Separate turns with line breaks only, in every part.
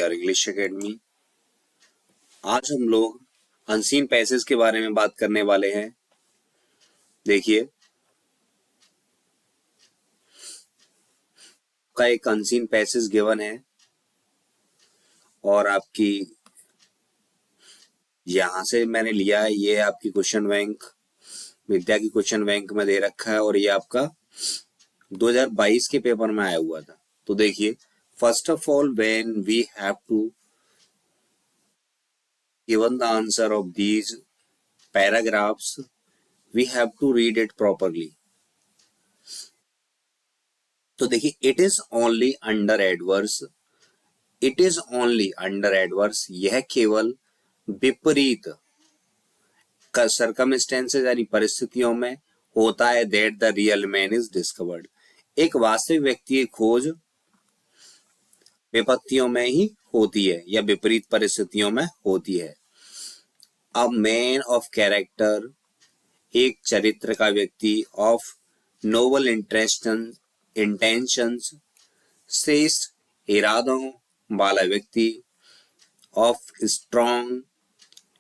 Your English academy. आज हम लोग अनसीन पैसेज के बारे में बात करने वाले हैं। देखिए, का एक अनसीन पैसेज गिवन है और आपकी यहां से मैंने लिया है। ये आपकी क्वेश्चन बैंक, विद्या की क्वेश्चन बैंक में दे रखा है और ये आपका 2022 के पेपर में आया हुआ था। तो देखिए, first of all when we have to given the answer of these paragraphs, we have to read it properly. तो देखिए, it is only under adverse, it is only under adverse, यह केवल विपरीत का सर्कमस्टेंसेज यानी परिस्थितियों में होता है that the real man is discovered। एक वास्तविक व्यक्ति की खोज विपत्तियों में ही होती है या विपरीत परिस्थितियों में होती है। A man of character, एक चरित्र का व्यक्ति, ऑफ नोबल इंटेंशंस, श्रेष्ठ इरादों वाला व्यक्ति, of strong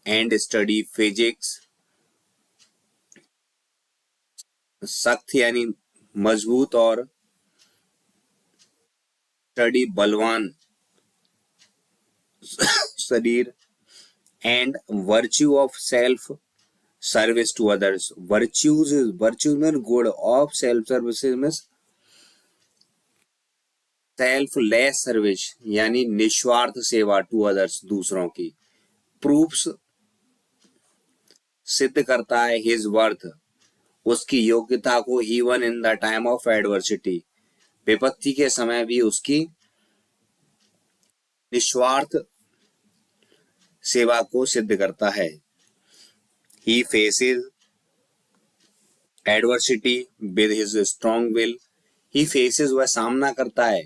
and study physics, सख्त यानी मजबूत और स्टडी बलवान शरीर, and virtue of self service to others. Virtues में गुड, ऑफ सेल्फ सर्विस में सेल्फलेस सर्विस यानी निस्वार्थ सेवा, टू अदर्स दूसरों की। प्रूफ्स सिद्ध करता है, हिज वर्थ उसकी योग्यता को, even in the time of adversity विपत्ति के समय भी उसकी निस्वार्थ सेवा को सिद्ध करता है। He faces adversity with his strong will, he faces वह सामना करता है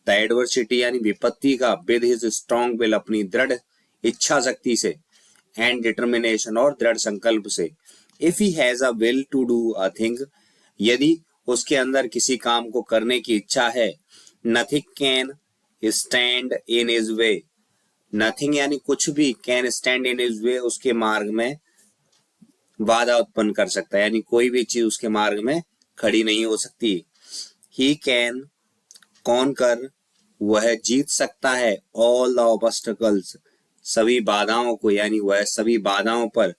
द एडवर्सिटी यानी विपत्ति का, विद हिज स्ट्रॉन्ग विल अपनी दृढ़ इच्छा शक्ति से, एंड डिटर्मिनेशन और दृढ़ संकल्प से। If he has a will to do a thing, यदि उसके अंदर किसी काम को करने की इच्छा है, nothing can stand in his way, nothing यानी कुछ भी, can stand in his way उसके मार्ग में बाधा उत्पन्न कर सकता है, यानी कोई भी चीज उसके मार्ग में खड़ी नहीं हो सकती। ही कैन कॉन्कर, वह जीत सकता है, ऑल द ऑब्स्टकल्स सभी बाधाओं को, यानी वह सभी बाधाओं पर,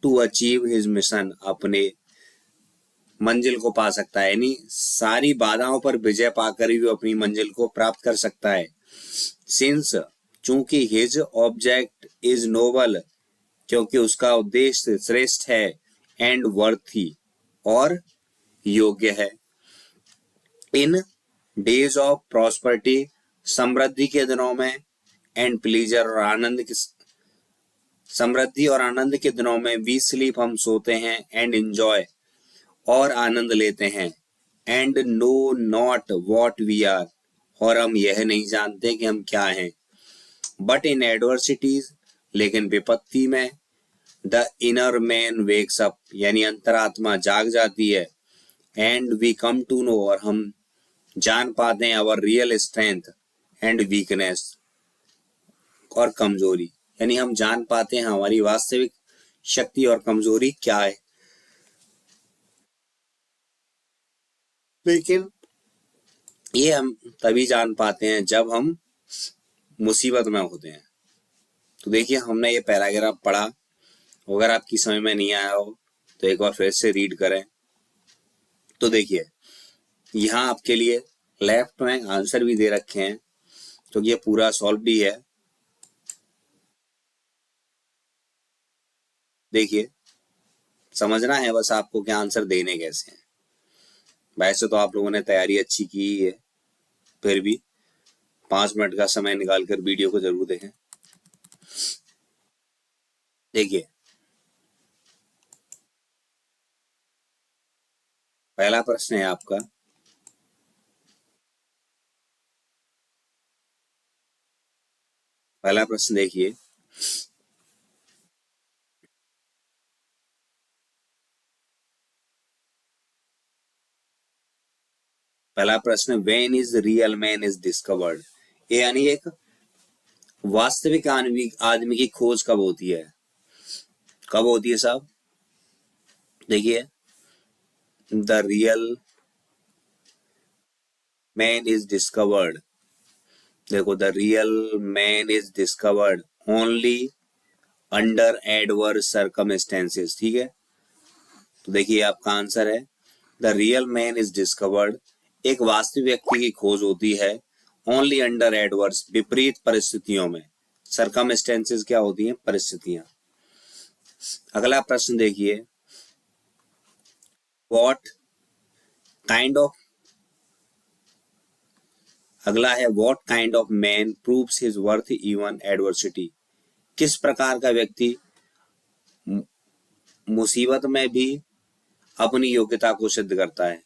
टू अचीव हिज मिशन अपने मंजिल को पा सकता है, यानी सारी बाधाओं पर विजय पाकर ही वो अपनी मंजिल को प्राप्त कर सकता है। सिंस चूंकि हिज ऑब्जेक्ट इज नोबल, क्योंकि उसका उद्देश्य श्रेष्ठ है, एंड वर्थी और योग्य है। इन डेज ऑफ प्रॉस्पेरिटी समृद्धि के दिनों में, एंड प्लीजर और आनंद के समृद्धि और आनंद के दिनों में, वी स्लीप हम सोते हैं, एंड एंजॉय और आनंद लेते हैं, and know not what we are और हम यह नहीं जानते कि हम क्या हैं। बट इन एडवर्सिटीज लेकिन विपत्ति में, the inner man wakes up यानी अंतरात्मा जाग जाती है, and we come to know और हम जान पाते हैं our real strength and weakness और कमजोरी, यानी हम जान पाते हैं हमारी वास्तविक शक्ति और कमजोरी क्या है। लेकिन ये हम तभी जान पाते हैं जब हम मुसीबत में होते हैं। तो देखिए, हमने ये पैराग्राफ पढ़ा, अगर आपकी समझ में नहीं आया हो तो एक बार फिर से रीड करें। तो देखिए, यहाँ आपके लिए लेफ्ट में आंसर भी दे रखे हैं, तो ये पूरा सॉल्व भी है। देखिए, समझना है बस आपको कि आंसर देने कैसे हैं। वैसे तो आप लोगों ने तैयारी अच्छी की ही है, फिर भी 5 मिनट का समय निकालकर वीडियो को जरूर देखें। देखिए, पहला प्रश्न है आपका, पहला प्रश्न देखिए, पहला प्रश्न, when is real man is discovered, ये यानी एक वास्तविक आदमी की खोज कब होती है? कब होती है साहब? देखिए, the real man is discovered, देखो, the real man is discovered only under adverse circumstances, ठीक है। तो देखिए आपका आंसर है the real man is discovered, एक वास्तविक व्यक्ति की खोज होती है ओनली अंडर एडवर्स, विपरीत परिस्थितियों में। सर्कमस्टेंसेस क्या होती हैं? परिस्थितियां। अगला प्रश्न देखिए, व्हाट काइंड ऑफ, अगला है what kind of man proves his worth even adversity, किस प्रकार का व्यक्ति मुसीबत में भी अपनी योग्यता को सिद्ध करता है?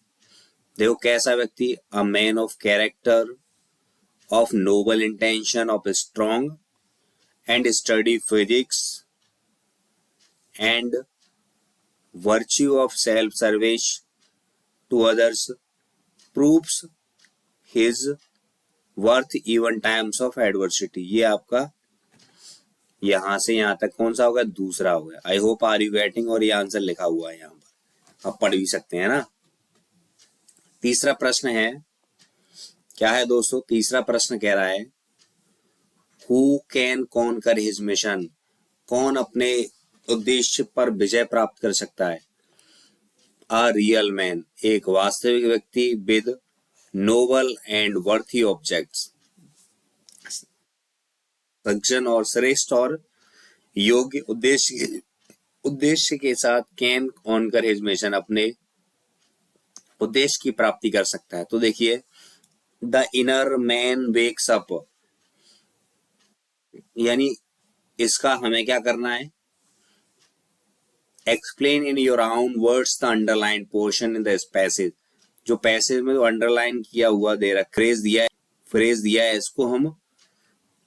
देखो कैसा व्यक्ति, a man of character, of noble intention, of strong and study physics and virtue of self-service to others proves his worth even times of adversity। ये आपका यहां से यहां तक कौन सा होगा? दूसरा होगा। I hope are you getting, और ये आंसर लिखा हुआ है यहाँ पर, आप पढ़ भी सकते हैं ना। तीसरा प्रश्न है, क्या है दोस्तों? तीसरा प्रश्न कह रहा है who can conquer his mission, कौन अपने उद्देश्य पर विजय प्राप्त कर सकता है? अ रियल मैन, एक वास्तविक व्यक्ति, with noble and worthy objects, सज्जन और श्रेष्ठ और योग्य उद्देश्य के साथ कैन ऑनकर हिज मिशन, अपने उद्देश्य की प्राप्ति कर सकता है। तो देखिए, the inner man wakes up, यानी इसका हमें क्या करना है? Explain in your own words the underline portion in this passage, जो पैसेज में जो अंडरलाइन किया हुआ दे रहा फ्रेज दिया है, इसको हम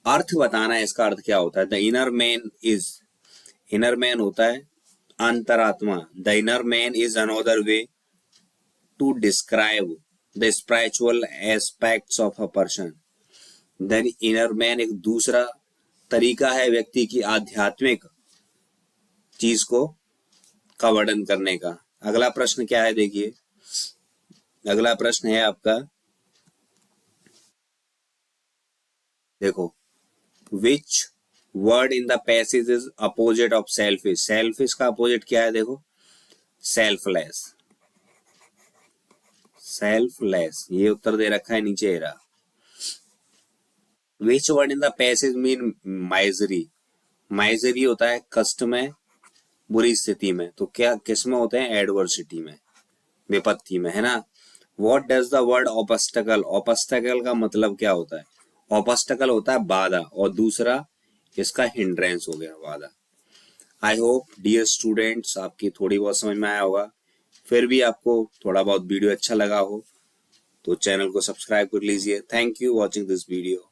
अर्थ बताना है, इसका अर्थ क्या होता है। The inner man is, inner man होता है अंतरात्मा, the inner man is another way to describe the spiritual aspects of a person. The inner man एक दूसरा तरीका है व्यक्ति की आध्यात्मिक चीज को का वर्णन करने का। अगला प्रश्न क्या है? देखिए, अगला प्रश्न है आपका, देखो, which word in the passage is opposite of selfish, selfish का अपोजिट क्या है? देखो, सेल्फलेस, सेल्फलेस, ये उत्तर दे रखा है नीचे रहा। Which word in the passage mean misery, misery होता है कष्ट में, बुरी स्थिति में, तो क्या किस में होते हैं? एडवर्सिटी में, विपत्ति में, है ना। What does the word obstacle, obstacle का मतलब क्या होता है? ऑब्स्टेकल होता है बाधा, और दूसरा इसका हिंड्रेंस हो गया, बाधा। आई होप डियर स्टूडेंट्स आपकी थोड़ी बहुत समझ में आया होगा। फिर भी आपको थोड़ा बहुत वीडियो अच्छा लगा हो तो चैनल को सब्सक्राइब कर लीजिए। Thank you watching this video.